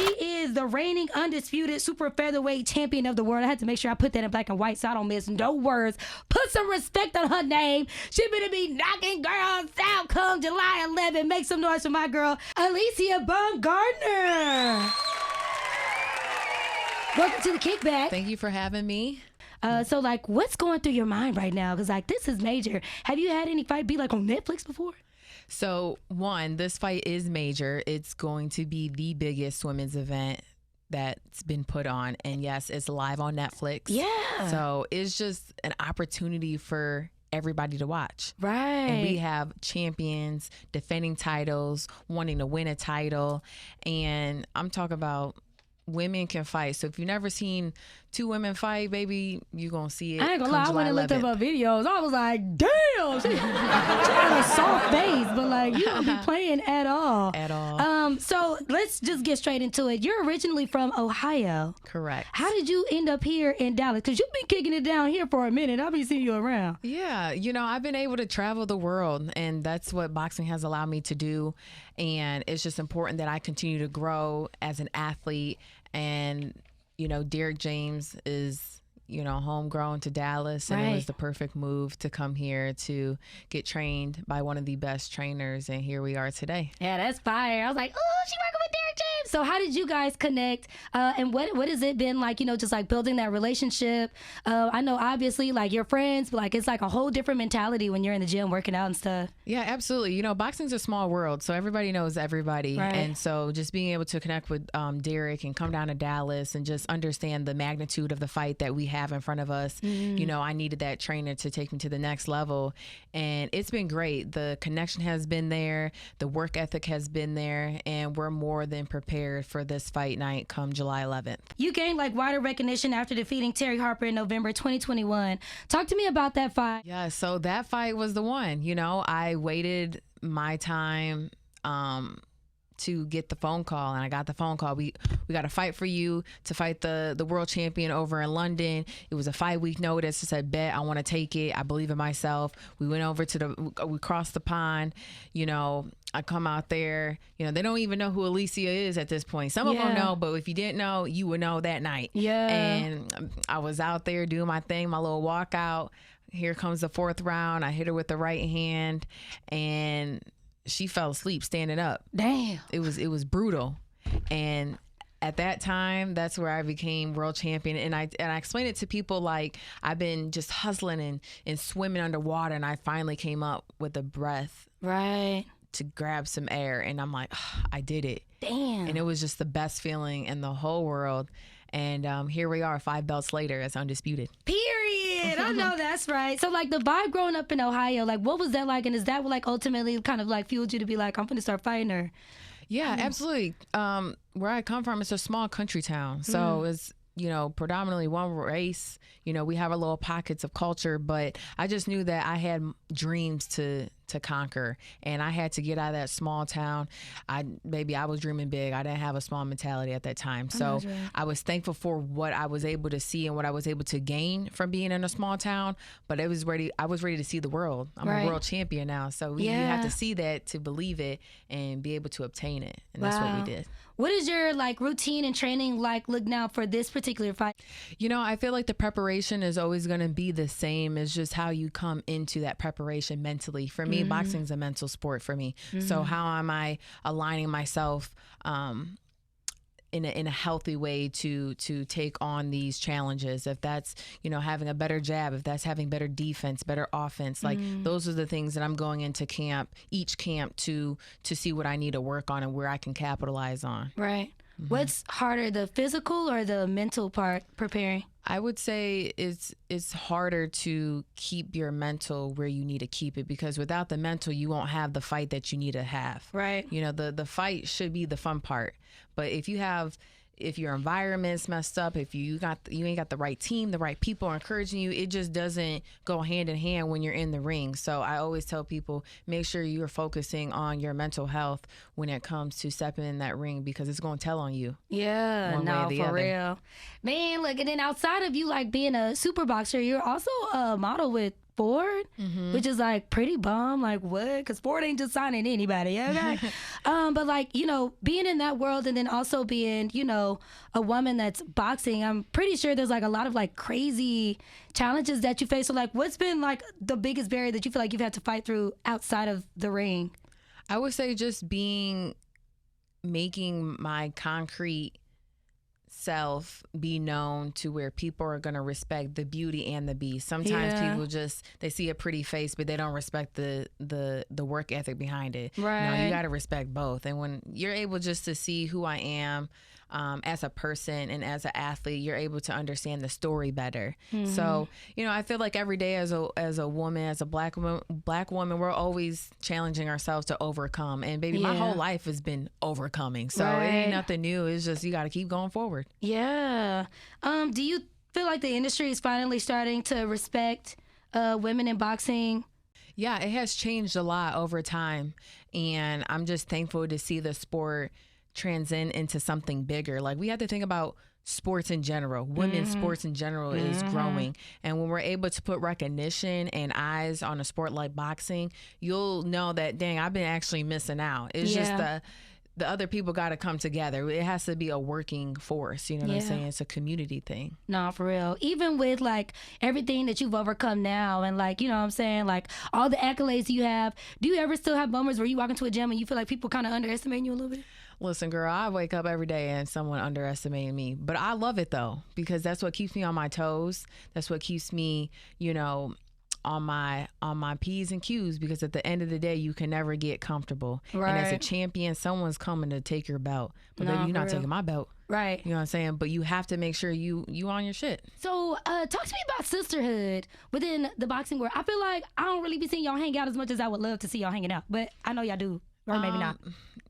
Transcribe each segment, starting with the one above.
She is the reigning undisputed super featherweight champion of the world. I had to make sure I put that in black and white so I don't miss no words. Put some respect on her name. She better be knocking girls out come July 11th. Make some noise for my girl, Alycia Baumgardner. Welcome to the Kickback. Thank you for having me. So, like, what's going through your mind right now? Because, like, this is major. Have you had any fight be, like, on Netflix before? So, one, this fight is major. It's going to be the biggest women's event that's been put on. And, yes, it's live on Netflix. Yeah. So, it's just an opportunity for everybody to watch. Right. And we have champions defending titles, wanting to win a title. And I'm talking about women can fight. So if you've never seen two women fight, baby, you're going to see it. I ain't gonna lie, I went and looked up her videos. I was like, damn, she had a soft face, but like, you don't be playing at all. At all. So let's just get straight into it. You're originally from Ohio. Correct. How did you end up here in Dallas? Because you've been kicking it down here for a minute. I've been seeing you around. Yeah, you know, I've been able to travel the world, and that's what boxing has allowed me to do. And it's just important that I continue to grow as an athlete. And, you know, Derek James is, you know, homegrown to Dallas, and it was the perfect move to come here to get trained by one of the best trainers, and here we are today. Yeah, that's fire. I was like, oh, she working with Derek James. So how did you guys connect? And what has it been like, you know, just like building that relationship? I know obviously like you're friends, but like it's like a whole different mentality when you're in the gym working out and stuff. Yeah, absolutely. You know, boxing's a small world, so everybody knows everybody. Right. And so just being able to connect with Derek and come down to Dallas and just understand the magnitude of the fight that we have in front of us. You know, I needed that trainer to take me to the next level. And it's been great. The connection has been there. The work ethic has been there. And we're more than prepared for this fight night come July 11th. You gained like wider recognition after defeating Terry Harper in November 2021. Talk to me about that fight. Yeah, so that fight was the one. You know, I waited my time to get the phone call, and I got the phone call. We got a fight for you to fight the world champion over in London. It was a 5-week notice. I said, bet, I want to take it. I believe in myself. We went over we crossed the pond. You know, I come out there, you know, they don't even know who Alycia is at this point. Some of them know, but if you didn't know, you would know that night. Yeah. And I was out there doing my thing, my little walkout. Here comes the 4th round. I hit her with the right hand, and she fell asleep standing up. Damn. It was brutal. And at that time, that's where I became world champion. And I explained it to people like I've been just hustling and swimming underwater, and I finally came up with a breath. Right. To grab some air, and I'm like, oh, I did it. Damn. And it was just the best feeling in the whole world. And here we are 5 belts later as undisputed. Period. I know that's right. So like the vibe growing up in Ohio, like what was that like? And is that what like ultimately kind of like fueled you to be like, I'm going to start fighting her? Yeah, absolutely. Where I come from, it's a small country town. So it's, you know, predominantly one race. You know, we have our little pockets of culture, but I just knew that I had dreams to conquer, and I had to get out of that small town. I was dreaming big. I didn't have a small mentality at that time. So I was thankful for what I was able to see and what I was able to gain from being in a small town, but I was ready to see the world. I'm a world champion now. So you have to see that to believe it and be able to obtain it. And that's what we did. What is your like routine and training like look now for this particular fight? You know, I feel like the preparation is always going to be the same. It's just how you come into that preparation mentally. For me, boxing is a mental sport for me. So how am I aligning myself in a healthy way to take on these challenges? If that's, you know, having a better jab, if that's having better defense, better offense, like those are the things that I'm going into each camp to see what I need to work on and where I can capitalize on. Right. What's harder, the physical or the mental part preparing? I would say it's harder to keep your mental where you need to keep it, because without the mental, you won't have the fight that you need to have. Right. You know, the fight should be the fun part. But if your environment's messed up, if you ain't got the right team, the right people encouraging you, it just doesn't go hand in hand when you're in the ring. So I always tell people, make sure you're focusing on your mental health when it comes to stepping in that ring, because it's going to tell on you. Yeah, no, for real. Man, look, and then outside of you like being a super boxer, you're also a model with Ford, which is like pretty bum. Like what? Because Ford ain't just signing anybody. Okay. But like, you know, being in that world and then also being, you know, a woman that's boxing, I'm pretty sure there's like a lot of like crazy challenges that you face. So like, what's been like the biggest barrier that you feel like you've had to fight through outside of the ring? I would say just making my concrete self be known to where people are going to respect the beauty and the beast. Sometimes people just, they see a pretty face, but they don't respect the work ethic behind it. Right. No, you got to respect both. And when you're able just to see who I am as a person and as an athlete, you're able to understand the story better. So, you know, I feel like every day as a woman, as a black woman, we're always challenging ourselves to overcome. And baby, my whole life has been overcoming. So it ain't nothing new. It's just, you got to keep going forward. Yeah. Do you feel like the industry is finally starting to respect women in boxing? Yeah, it has changed a lot over time. And I'm just thankful to see the sport transcend into something bigger. Like, we have to think about sports in general. Women's sports in general is growing. And when we're able to put recognition and eyes on a sport like boxing, you'll know that, dang, I've been actually missing out. It's just the other people got to come together. It has to be a working force. You know what I'm saying? It's a community thing. No, for real. Even with like everything that you've overcome now and like, you know what I'm saying? Like all the accolades you have, do you ever still have moments where you walk into a gym and you feel like people kind of underestimate you a little bit? Listen, girl, I wake up every day and someone underestimating me. But I love it, though, because that's what keeps me on my toes. That's what keeps me, you know, on my P's and Q's, because at the end of the day, you can never get comfortable. Right. And as a champion, someone's coming to take your belt. But baby, you're not taking my belt. Right. You know what I'm saying? But you have to make sure you on your shit. So talk to me about sisterhood within the boxing world. I feel like I don't really be seeing y'all hang out as much as I would love to see y'all hanging out. But I know y'all do. Or maybe not.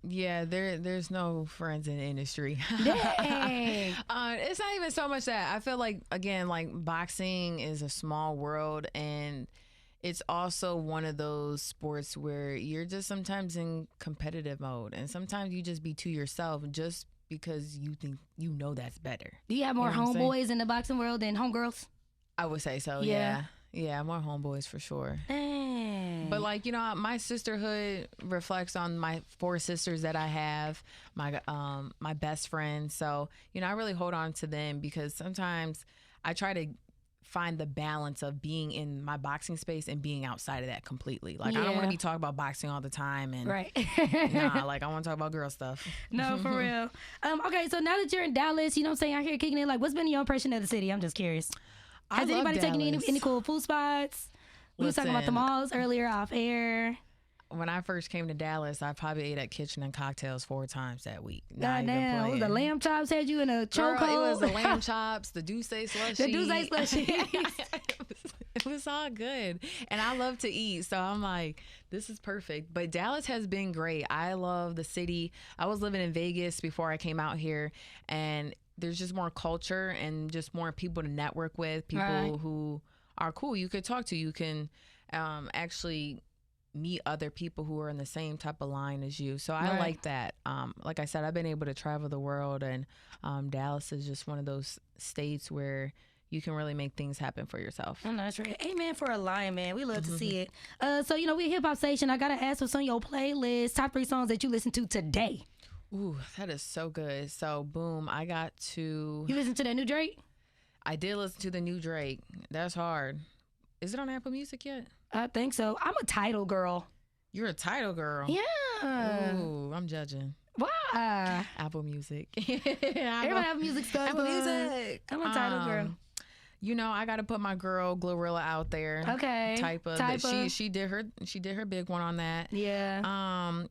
Yeah, there's no friends in the industry. Dang. It's not even so much that. I feel like, again, like boxing is a small world, and it's also one of those sports where you're just sometimes in competitive mode, and sometimes you just be to yourself just because you think you know that's better. Do you have more homeboys in the boxing world than homegirls? I would say so. Yeah, more homeboys for sure. Dang. But like, you know, my sisterhood reflects on my 4 sisters that I have, my best friends. So, you know, I really hold on to them because sometimes I try to find the balance of being in my boxing space and being outside of that completely. Like, I don't want to be talking about boxing all the time. And nah, like I want to talk about girl stuff. No, for real. Okay, so now that you're in Dallas, you know what I'm saying, out here kicking it, like what's been your impression of the city? I'm just curious. Has anybody taken you any cool food spots? We were talking about the malls earlier off air. When I first came to Dallas, I probably ate at Kitchen and Cocktails 4 times that week. Goddamn, the lamb chops had you in a chokehold. It was the lamb chops, the Douce slushy. The Douce slushy. It was all good. And I love to eat, so I'm like, this is perfect. But Dallas has been great. I love the city. I was living in Vegas before I came out here, and there's just more culture and just more people to network with, people who are cool. You could talk to, you can actually meet other people who are in the same type of line as you. So I like that. Like I said, I've been able to travel the world, and Dallas is just one of those states where you can really make things happen for yourself. Oh, no, that's right. Amen for a lion, man. We love to see it. So, you know, we're a hip-hop station. I got to ask what's on your playlist, top 3 songs that you listen to today. Ooh, that is so good. So, boom, I got to... You listen to that new Drake? I did listen to the new Drake. That's hard. Is it on Apple Music yet? I think so. I'm a Tidal girl. You're a Tidal girl? Yeah. Ooh, I'm judging. Why? Apple Music. Everybody have music stuff. Apple Music. I'm a Tidal girl. You know, I got to put my girl Glorilla out there. Okay. Typa. She did her big one on that. Yeah.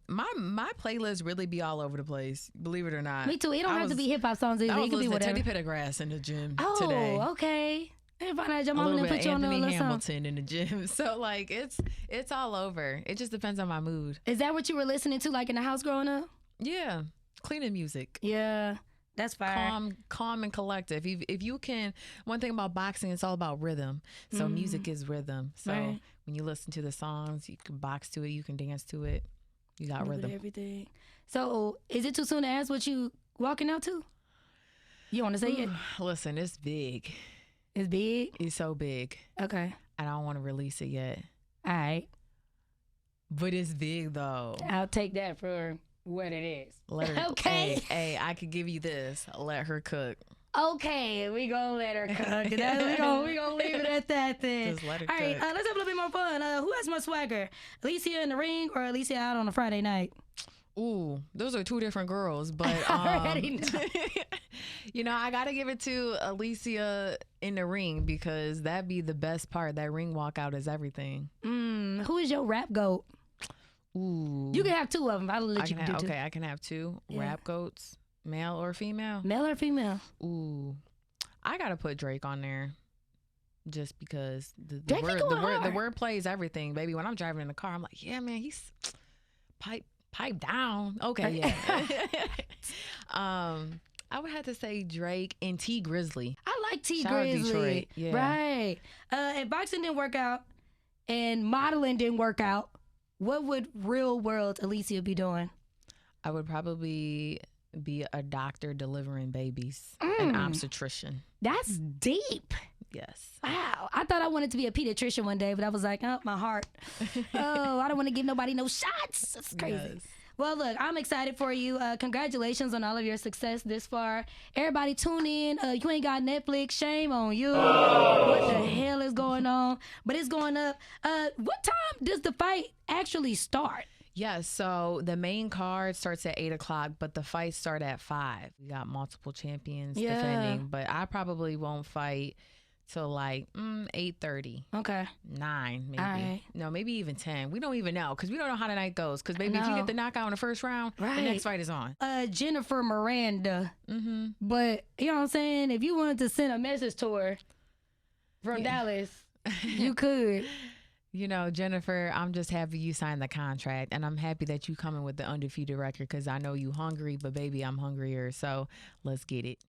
My playlist really be all over the place. Believe it or not. Me too. It don't have to be hip hop songs either. It could be whatever. Teddy Pendergrass in the gym today. Oh, okay. Everybody had your mom and put you on a little Hamilton in the gym. So like it's all over. It just depends on my mood. Is that what you were listening to like in the house growing up? Yeah. Cleaning music. Yeah. That's fire. Calm and collective. If you can, one thing about boxing, it's all about rhythm. So music is rhythm. So when you listen to the songs, you can box to it, you can dance to it. You got rhythm. Everything. So is it too soon to ask what you walking out to? You want to say it? Listen, it's big. It's big? It's so big. Okay. I don't want to release it yet. All right. But it's big though. I'll take that for what it is. Let her, Okay. Hey, I could give you this. Let her cook. Okay, we gonna let her cook. We gonna leave it at that then. Just let her All right, cook. let's have a little bit more fun. Who has more swagger? Alycia in the ring or Alycia out on a Friday night? Ooh, those are two different girls, but I already know. you know, I gotta give it to Alycia in the ring because that'd be the best part. That ring walkout is everything. Who is your rap goat? Ooh, You can have two of them. I'll let you do two. Okay, I can have two rap goats, male or female. Male or female? Ooh, I gotta put Drake on there. Just because the Drake be going hard. word plays everything, baby. When I'm driving in the car, I'm like, yeah, man, he's pipe down. Okay, yeah. I would have to say Drake and T Grizzly. I like T Shout out Grizzly. Detroit, yeah. Right. If boxing didn't work out and modeling didn't work out, what would real world Alycia be doing? I would probably be a doctor delivering babies, an obstetrician. That's deep. Yes. Wow. I thought I wanted to be a pediatrician one day, but I was like, oh, my heart. Oh, I don't want to give nobody no shots. That's crazy. Yes. Well, look, I'm excited for you. Congratulations on all of your success this far. Everybody tune in. You ain't got Netflix. Shame on you. What the hell is going on? But it's going up. What time does the fight actually start? Yes, so the main card starts at 8 o'clock, but the fights start at 5. We got multiple champions defending, but I probably won't fight till like 8:30. Okay. 9 maybe. All right. No, maybe even 10. We don't even know because we don't know how the night goes. Because baby, if you No. get the knockout in the first round, the next fight is on. Jennifer Miranda. But you know what I'm saying? If you wanted to send a message to her from Dallas, you could. You know, Jennifer, I'm just happy you signed the contract, and I'm happy that you coming with the undefeated record because I know you hungry, but baby, I'm hungrier. So let's get it.